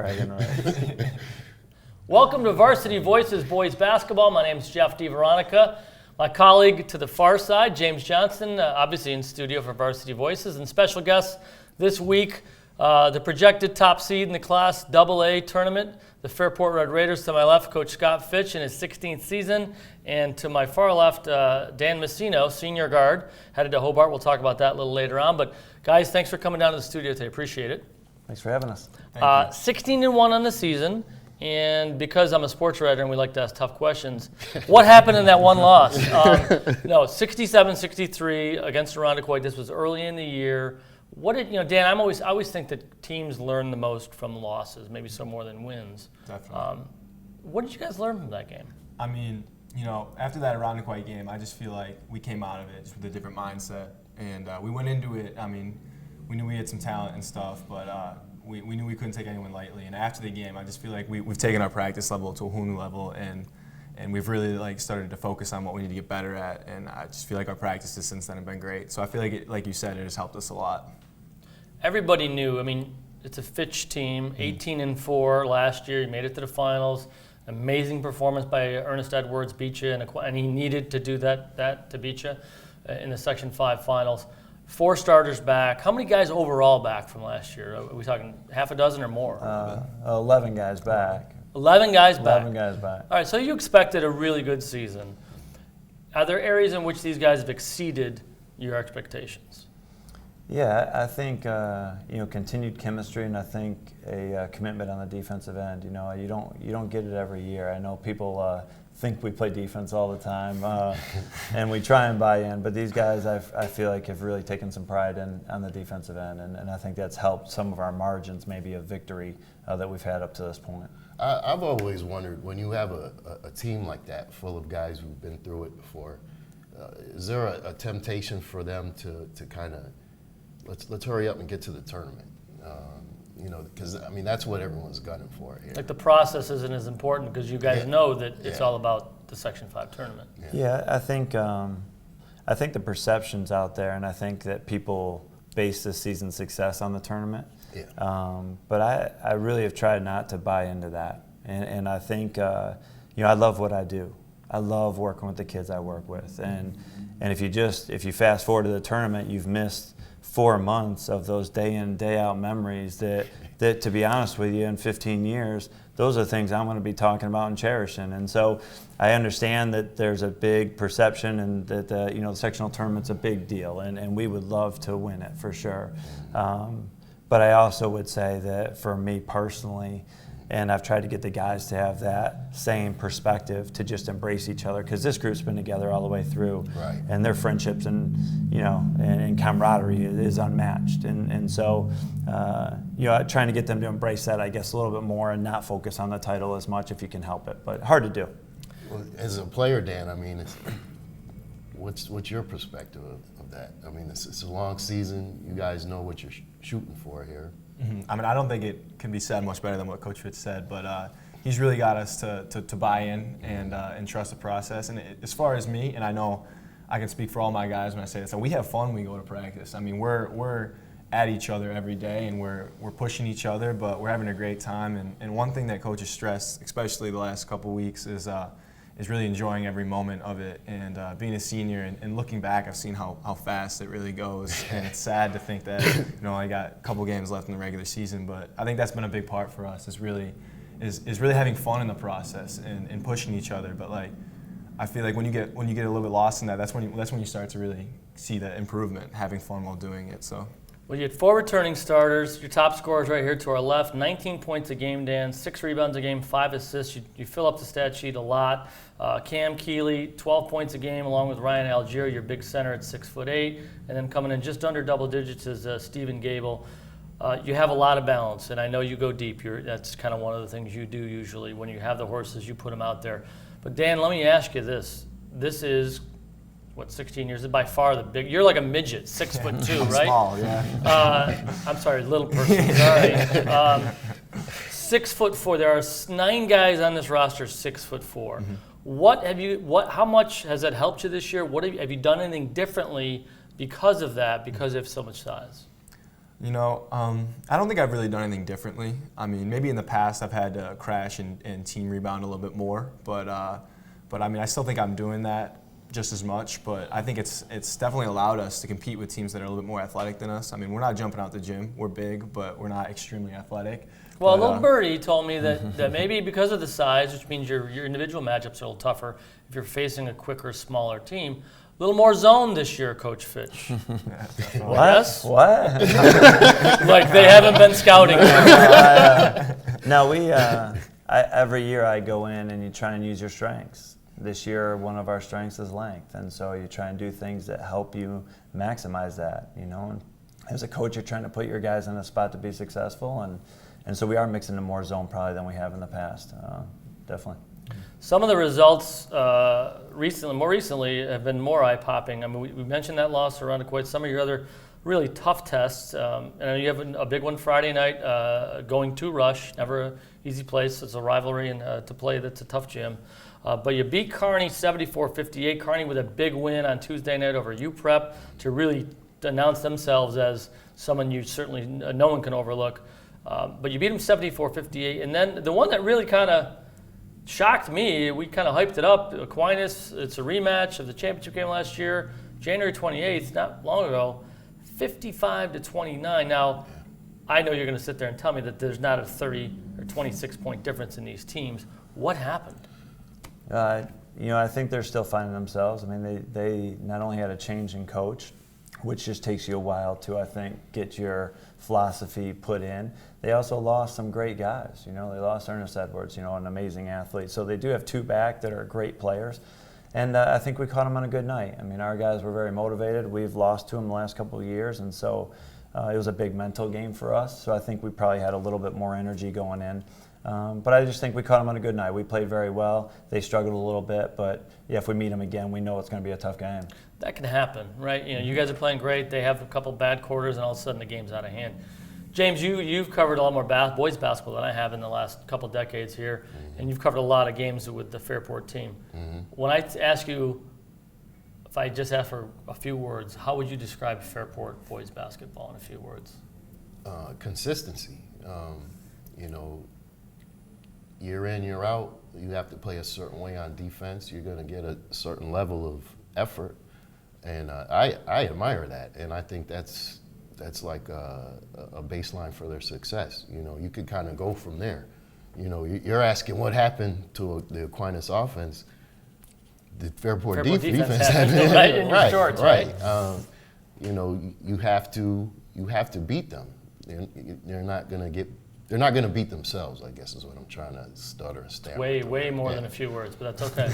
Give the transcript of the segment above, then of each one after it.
bragging rights. Welcome to Varsity Voices Boys Basketball. My name is Jeff DiVeronica. My colleague to the far side, James Johnson, obviously in studio for Varsity Voices, and special guests this week, the projected top seed in the Class AA tournament, the Fairport Red Raiders. To my left, Coach Scott Fitch in his 16th season, and to my far left, Dan Messino, senior guard, headed to Hobart. We'll talk about that a little later on. But guys, thanks for coming down to the studio today. Appreciate it. Thanks for having us. 16-1 on the season. And because I'm a sports writer and we like to ask tough questions, what happened in that one loss? 67-63 against DiVeronica. This was early in the year. What did Dan? I always think that teams learn the most from losses, maybe some more than wins. Definitely. What did you guys learn from that game? I mean, after that DiVeronica game, I just feel like we came out of it just with a different mindset, and we went into it. I mean, we knew we had some talent and stuff, but we knew we couldn't take anyone lightly. And after the game, I just feel like we've taken our practice level to a whole new level, and we've really started to focus on what we need to get better at. And I just feel like our practices since then have been great. So I feel like, like you said, it has helped us a lot. Everybody knew. I mean, it's a Fitch team, 18-4 last year. He made it to the finals. Amazing performance by Ernest Edwards, beat you, and he needed to do that to beat you in the Section 5 finals. 4 starters back. How many guys overall back from last year? Are we talking half a dozen or more? 11 guys back. 11 guys back. 11 guys back. All right, so you expected a really good season. Are there areas in which these guys have exceeded your expectations? Yeah, I think continued chemistry, and I think a commitment on the defensive end. You don't get it every year. I know people think we play defense all the time, and we try and buy in. But these guys, I feel like, have really taken some pride on the defensive end, and I think that's helped some of our margins, maybe, of victory that we've had up to this point. I've always wondered, when you have a team like that, full of guys who've been through it before, is there a temptation for them to kind of let's hurry up and get to the tournament? Because that's what everyone's gunning for here. Like the process isn't as important because you guys know that it's all about the Section 5 tournament. Yeah, I think the perception's out there, and I think that people base this season's success on the tournament. Yeah. But I really have tried not to buy into that, and I think I love what I do. I love working with the kids I work with, and if you fast forward to the tournament, you've missed 4 months of those day in, day out memories that to be honest with you, in 15 years, those are things I'm going to be talking about and cherishing. And so I understand that there's a big perception, and that the sectional tournament's a big deal, and we would love to win it for sure. But I also would say that for me personally, and I've tried to get the guys to have that same perspective, to just embrace each other, because this group's been together all the way through, right. And their friendships and camaraderie is unmatched, and so trying to get them to embrace that, I guess, a little bit more, and not focus on the title as much if you can help it, but hard to do. Well, as a player, Dan, what's your perspective of that? It's a long season. You guys know what you're shooting for here. Mm-hmm. I don't think it can be said much better than what Coach Fitz said, but he's really got us to buy in and trust the process. And as far as me, and I know I can speak for all my guys when I say this, and we have fun when we go to practice. We're at each other every day, and we're pushing each other, but we're having a great time. And one thing that coaches stressed, especially the last couple weeks, is really enjoying every moment of it. And being a senior and looking back, I've seen how fast it really goes. And it's sad to think that I got a couple games left in the regular season, but I think that's been a big part for us, is really having fun in the process and pushing each other. But I feel like when you get a little bit lost in that, that's when you start to really see that improvement, having fun while doing it. So. Well, you had 4 returning starters. Your top scorers right here to our left, 19 points a game, Dan, 6 rebounds a game, 5 assists. You fill up the stat sheet a lot. Cam Keeley, 12 points a game, along with Ryan Algier, your big center at 6'8", and then coming in just under double digits is Stephen Gable. You have a lot of balance, and I know you go deep. That's kind of one of the things you do usually. When you have the horses, you put them out there. But Dan, let me ask you this. This is 16 years, is by far the big. You're like a midget, 6'2", right? Small, yeah. I'm sorry, little person. Sorry. 6'4". There are 9 guys on this roster 6'4". Mm-hmm. How much has that helped you this year? Have you done anything differently because of that? Because they have so much size. I don't think I've really done anything differently. I mean, maybe in the past I've had to crash and team rebound a little bit more, but I mean, I still think I'm doing that just as much. But I think it's definitely allowed us to compete with teams that are a little bit more athletic than us. I mean, we're not jumping out the gym. We're big, but we're not extremely athletic. Well, little birdie told me that maybe because of the size, which means your individual matchups are a little tougher if you're facing a quicker, smaller team. A little more zone this year, Coach Fitch. What? Yes? What? Like they haven't been scouting. No, every year I go in and you try and use your strengths. This year, one of our strengths is length, and so you try and do things that help you maximize that. And as a coach, you're trying to put your guys in a spot to be successful, and so we are mixing in more zone probably than we have in the past. Definitely. Some of the results more recently, have been more eye-popping. I mean, we mentioned that loss around Kuwait. Some of your other really tough tests. And you have a big one Friday night going to Rush. Never an easy place. It's a rivalry and to play. That's a tough gym. But you beat Kearney 74-58. Kearney with a big win on Tuesday night over UPrep to really announce themselves as someone you certainly no one can overlook. But you beat them 74-58. And then the one that really kind of shocked me, we kind of hyped it up. Aquinas, it's a rematch of the championship game last year, January 28th, not long ago, 55-29. Now, I know you're going to sit there and tell me that there's not a 30 or 26 point difference in these teams. What happened? I think they're still finding themselves. I mean, they not only had a change in coach, which just takes you a while to, I think, get your philosophy put in. They also lost some great guys. They lost Ernest Edwards, an amazing athlete. So they do have two back that are great players. And I think we caught them on a good night. I mean, our guys were very motivated. We've lost to them the last couple of years, and so it was a big mental game for us. So I think we probably had a little bit more energy going in. But I just think we caught them on a good night. We played very well. They struggled a little bit, but yeah, if we meet them again, we know it's going to be a tough game. That can happen, right? You guys are playing great. They have a couple bad quarters, and all of a sudden the game's out of hand. James, you've covered a lot more boys basketball than I have in the last couple decades here, and you've covered a lot of games with the Fairport team. When I ask you, if I just ask for a few words, how would you describe Fairport boys basketball in a few words? Consistency. Year in, year out, you have to play a certain way on defense. You're going to get a certain level of effort, and I admire that, and I think that's like a baseline for their success. You could kind of go from there. You're asking what happened to the Aquinas offense. The Fairport defense happened, right in your shorts, right? You have to beat them. They're not going to beat themselves, I guess is what I'm trying to stutter and stammer. Way more than a few words, but that's okay.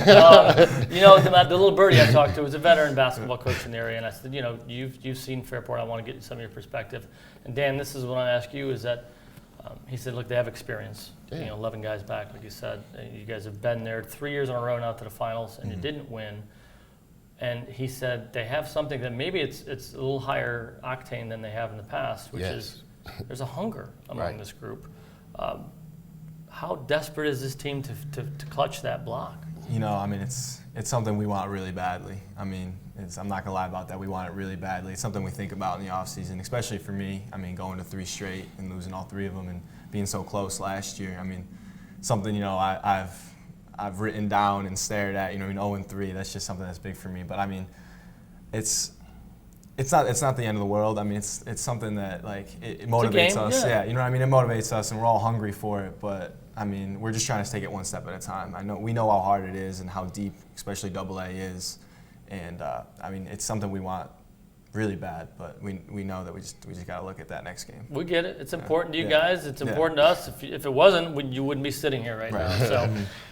The little birdie I talked to was a veteran basketball coach in the area, and I said, you've seen Fairport. I want to get some of your perspective. And Dan, this is what I ask you: is that he said, look, they have experience. Yeah. 11 guys back, like you said. You guys have been there 3 years in a row now to the finals, and you didn't win. And he said they have something that maybe it's a little higher octane than they have in the past, which is. There's a hunger among this group. How desperate is this team to clutch that block? It's something we want really badly. I'm not gonna lie about that. We want it really badly. It's something we think about in the off season, especially for me. Going to 3 straight and losing all 3 of them and being so close last year. Something I've written down and stared at. 0-3. That's just something that's big for me. But It's not the end of the world. It's something that it motivates us. Yeah, It motivates us, and we're all hungry for it. But we're just trying to take it one step at a time. We know how hard it is and how deep, especially AA is, and it's something we want really bad. But we know that we just got to look at that next game. We get it. It's important to you guys. It's important to us. If it wasn't, you wouldn't be sitting here right now.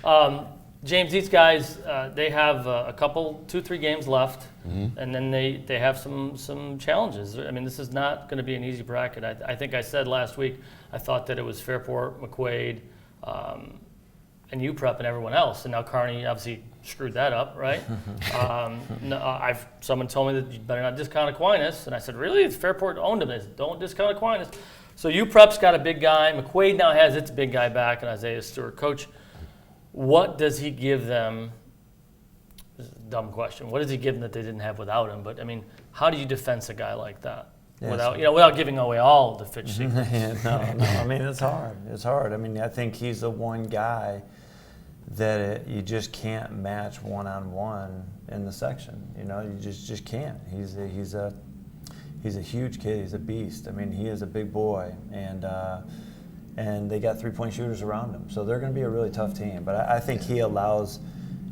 So. James, these guys, they have a couple, 2-3 games left, and then they have some challenges. This is not going to be an easy bracket. I think I said last week I thought that it was Fairport, McQuaid, and UPrep and everyone else, and now Kearney obviously screwed that up, right? Someone told me that you better not discount Aquinas, and I said, really? It's Fairport owned them. Don't discount Aquinas. So UPrep's got a big guy. McQuaid now has its big guy back, and Isaiah Stewart. Coach, what does he give them? This is a dumb question. What does he give them that they didn't have without him? But how do you defense a guy like that? without giving away all the Fitch secrets. No. I mean, it's hard. It's hard. I mean, I think he's the one guy that you just can't match one-on-one in the section. You just can't. He's a huge kid. He's a beast. I mean, he is a big boy, and they got three-point shooters around him. So they're going to be a really tough team. But I think he allows,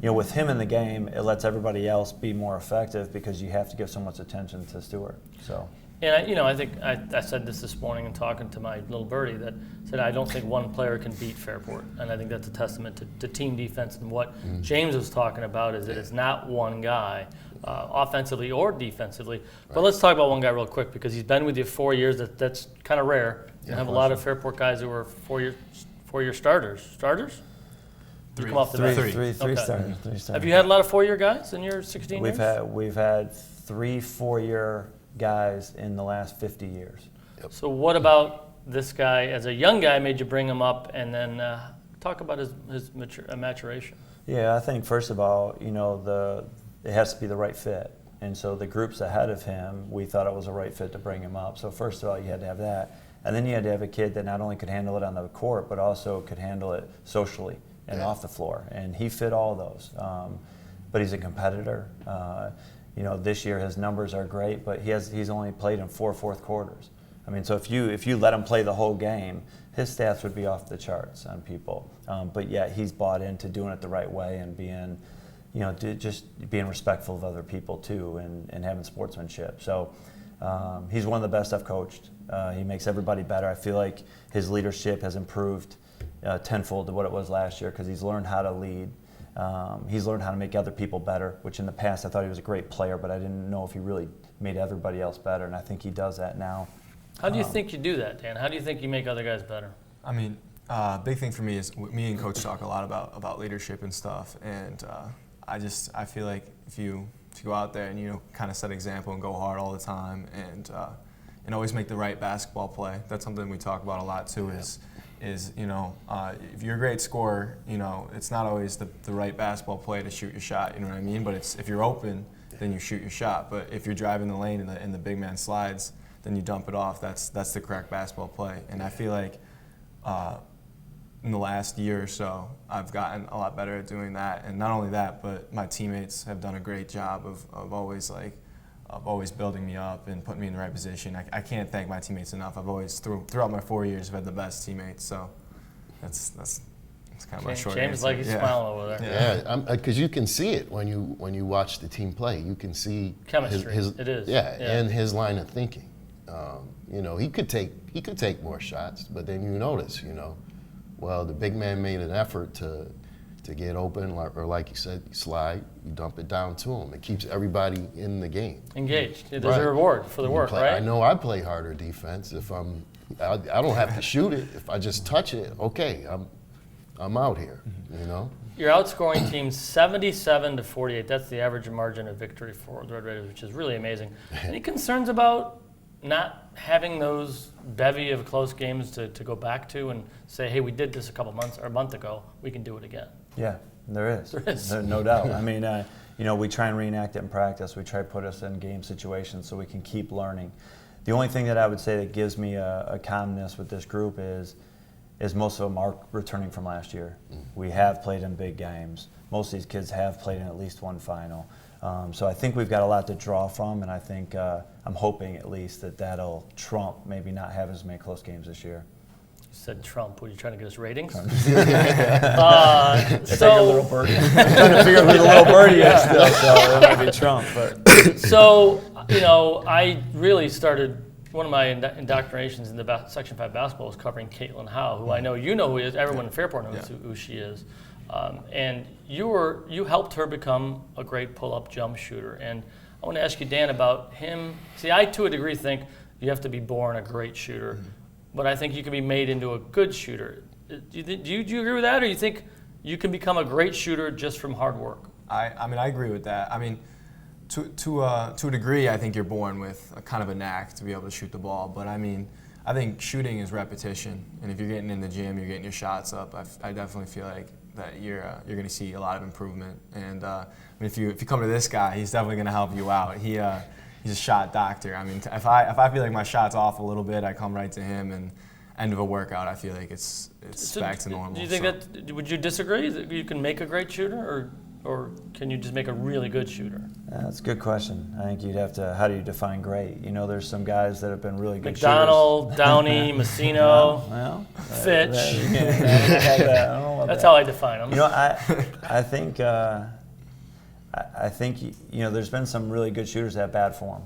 with him in the game, it lets everybody else be more effective because you have to give so much attention to Stewart. So. And I think I said this morning in talking to my little birdie that said I don't think one player can beat Fairport, and I think that's a testament to team defense. And what James was talking about is that it's not one guy, offensively or defensively. But let's talk about one guy real quick because he's been with you 4 years. That's kind of rare. You have a lot of Fairport guys who are four-year starters. Starters? Three. Come off the Three bench. starters. Three starters. Have you had a lot of 4-year guys in your 16 We've years? We've had 3 4-year guys in the last 50 years. So what about this guy as a young guy made you bring him up, and then talk about his maturation? Yeah, I think first of all, it has to be the right fit. And so the groups ahead of him, we thought it was a right fit to bring him up. So first of all, you had to have that. And then you had to have a kid that not only could handle it on the court, but also could handle it socially and off the floor. And he fit all those. But he's a competitor. This year his numbers are great, but he's only played in 4 fourth quarters. I mean, so if you let him play the whole game, his stats would be off the charts on people. But yet he's bought into doing it the right way and being, just being respectful of other people too, and having sportsmanship. So he's one of the best I've coached. He makes everybody better. I feel like his leadership has improved tenfold to what it was last year because he's learned how to lead. He's learned how to make other people better, which in the past I thought he was a great player, but I didn't know if he really made everybody else better, and I think he does that now. How do you think you do that, Dan? How do you think you make other guys better? I mean, big thing for me is me and Coach talk a lot about leadership and stuff, and I feel like if you go out there and kind of set an example and go hard all the time and always make the right basketball play. That's something we talk about a lot too. If you're a great scorer, it's not always the right basketball play to shoot your shot. You know what I mean? But if you're open, then you shoot your shot. But if you're driving the lane and the big man slides, then you dump it off. That's the correct basketball play. And I feel like in the last year or so, I've gotten a lot better at doing that. And not only that, but my teammates have done a great job of always building me up and putting me in the right position. I can't thank my teammates enough. I've always, throughout my 4 years, I've had the best teammates. So that's kind of my short James answer. like he's smiling over there. Yeah, because you can see it when you watch the team play. You can see chemistry. It is. Yeah, and his line of thinking. He could take more shots, but then you notice, well, the big man made an effort to get open, or like you said, you slide, you dump it down to him. It keeps everybody in the game. Engaged. There's a reward for the work, right? I know I play harder defense if I don't have to shoot it. If I just touch it, okay, I'm out here, You're outscoring teams 77-48. That's the average margin of victory for the Red Raiders, which is really amazing. Any concerns about not having those bevy of close games to go back to and say, hey, we did this a month ago, we can do it again? Yeah, there is. There is. No doubt. I mean, we try and reenact it in practice. We try to put us in game situations so we can keep learning. The only thing that I would say that gives me a calmness with this group is most of them are returning from last year. We have played in big games. Most of these kids have played in at least one final. So I think we've got a lot to draw from, and I think I'm hoping at least that'll trump maybe not have as many close games this year. You said Trump. Were you trying to get us ratings? It's like a little birdie. I'm trying to figure out who the little birdie is still, so it might be Trump. But. So, I really started, one of my indoctrinations in the Section 5 basketball was covering Caitlin Howe, who I know you know who is. Everyone in Fairport knows who she is. And you helped her become a great pull-up jump shooter. And I want to ask you, Dan, about him. See, I, to a degree, think you have to be born a great shooter. But I think you can be made into a good shooter. Do you agree with that, or you think you can become a great shooter just from hard work? I mean, I agree with that. I mean, to a degree, I think you're born with a kind of a knack to be able to shoot the ball. But I mean, I think shooting is repetition, and if you're getting in the gym, you're getting your shots up. I definitely feel like that you're going to see a lot of improvement. And I mean, if you come to this guy, he's definitely going to help you out. he's a shot doctor. I mean, if I feel like my shot's off a little bit, I come right to him, and end of a workout, I feel like it's back to normal. Do you think that? Would you disagree that you can make a great shooter, or can you just make a really good shooter? That's a good question. I think you'd have to. How do you define great? You know, there's some guys that have been really good McDonald, shooters. Downey, Messino, well, Fitch. That's how I define them. You know, I think you know, there's been some really good shooters that have bad form.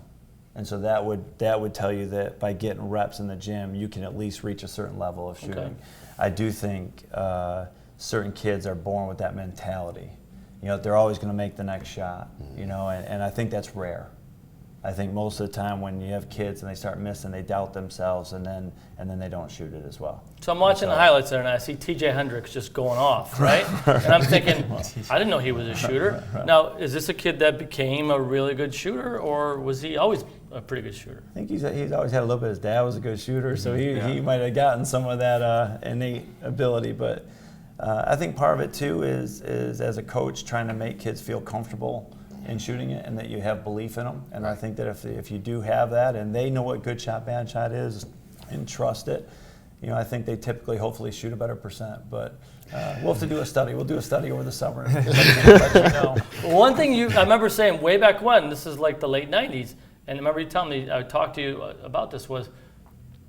And so that would tell you that by getting reps in the gym, you can at least reach a certain level of shooting. Okay. I do think certain kids are born with that mentality. You know, they're always going to make the next shot. You know, and I think that's rare. I think most of the time when you have kids and they start missing, they doubt themselves, and then they don't shoot it as well. So I'm watching the highlights there, and I see T.J. Hendricks just going off, right? And I'm thinking, I didn't know he was a shooter. Now, is this a kid that became a really good shooter, or was he always a pretty good shooter? I think he's always had a little bit. His dad was a good shooter, so he might have gotten some of that innate ability. But I think part of it too is as a coach trying to make kids feel comfortable in shooting it, and that you have belief in them. And I think that if you do have that, and they know what good shot, bad shot is, and trust it, you know, I think they typically, hopefully, shoot a better percent. But we'll have to do a study. We'll do a study over the summer. And let you know. One thing I remember saying way back when, this is like the late 90s, and I remember you telling me, I talked to you about this, was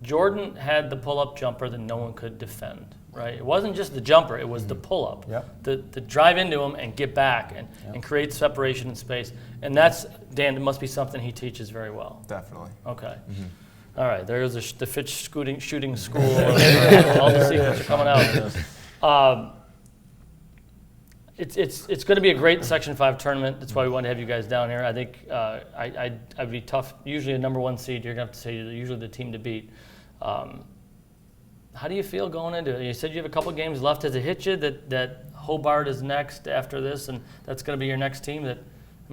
Jordan had the pull-up jumper that no one could defend. Right? It wasn't just the jumper, it was the pull-up. Yep. The drive into him and get back and create separation in space. And that's, Dan, it must be something he teaches very well. Definitely. Okay. All right, there's the Fitch shooting school. All the secrets are coming out. It's going to be a great Section 5 tournament. That's why we want to have you guys down here. I think I'd be tough. Usually a number 1 seed, you're going to have to say you're usually the team to beat. How do you feel going into it? You said you have a couple games left. Has it hit you that Hobart is next after this, and that's going to be your next team?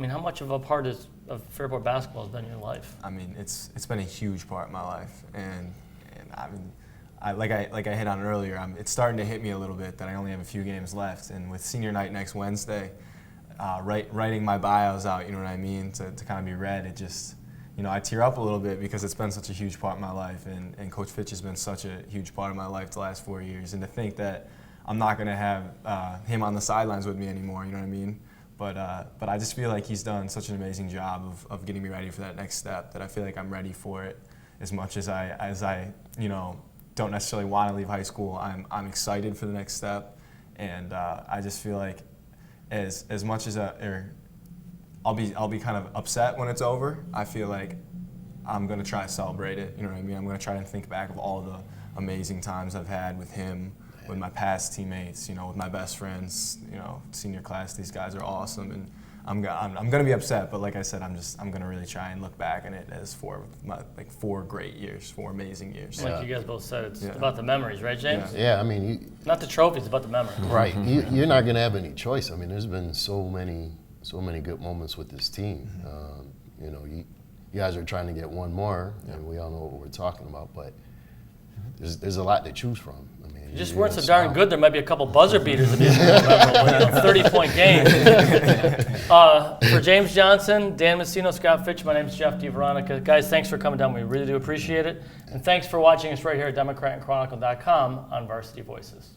How much of a part of Fairport basketball has been in your life? I mean, it's been a huge part of my life, and I mean, like I hit on earlier, it's starting to hit me a little bit that I only have a few games left, and with senior night next Wednesday, writing my bios out, you know what I mean, to kind of be read, it just. You know, I tear up a little bit because it's been such a huge part of my life, and Coach Fitch has been such a huge part of my life the last 4 years. And to think that I'm not going to have him on the sidelines with me anymore, you know what I mean? But I just feel like he's done such an amazing job of getting me ready for that next step, that I feel like I'm ready for it as much as I you know, don't necessarily want to leave high school. I'm excited for the next step, and I just feel like as much as I'll be kind of upset when it's over. I feel like I'm going to try to celebrate it. You know what I mean? I'm going to try and think back of all the amazing times I've had with him, with my past teammates, you know, with my best friends, you know, senior class. These guys are awesome, and I'm going to be upset. But like I said, I'm going to really try and look back on it as 4 great years, 4 amazing years. Like you guys both said, it's about the memories, right, James? Yeah, I mean, not the trophies, it's about the memories. Right. You're not going to have any choice. I mean, there's been so many good moments with this team. You know, you guys are trying to get one more, and we all know what we're talking about, but there's a lot to choose from. I mean, you just weren't so darn good, there might be a couple buzzer beaters that didn't remember, 30-point games. For James Johnson, Dan Messino, Scott Fitch, my name is Jeff DiVeronica. Guys, thanks for coming down. We really do appreciate it. And thanks for watching us right here at DemocratandChronicle.com on Varsity Voices.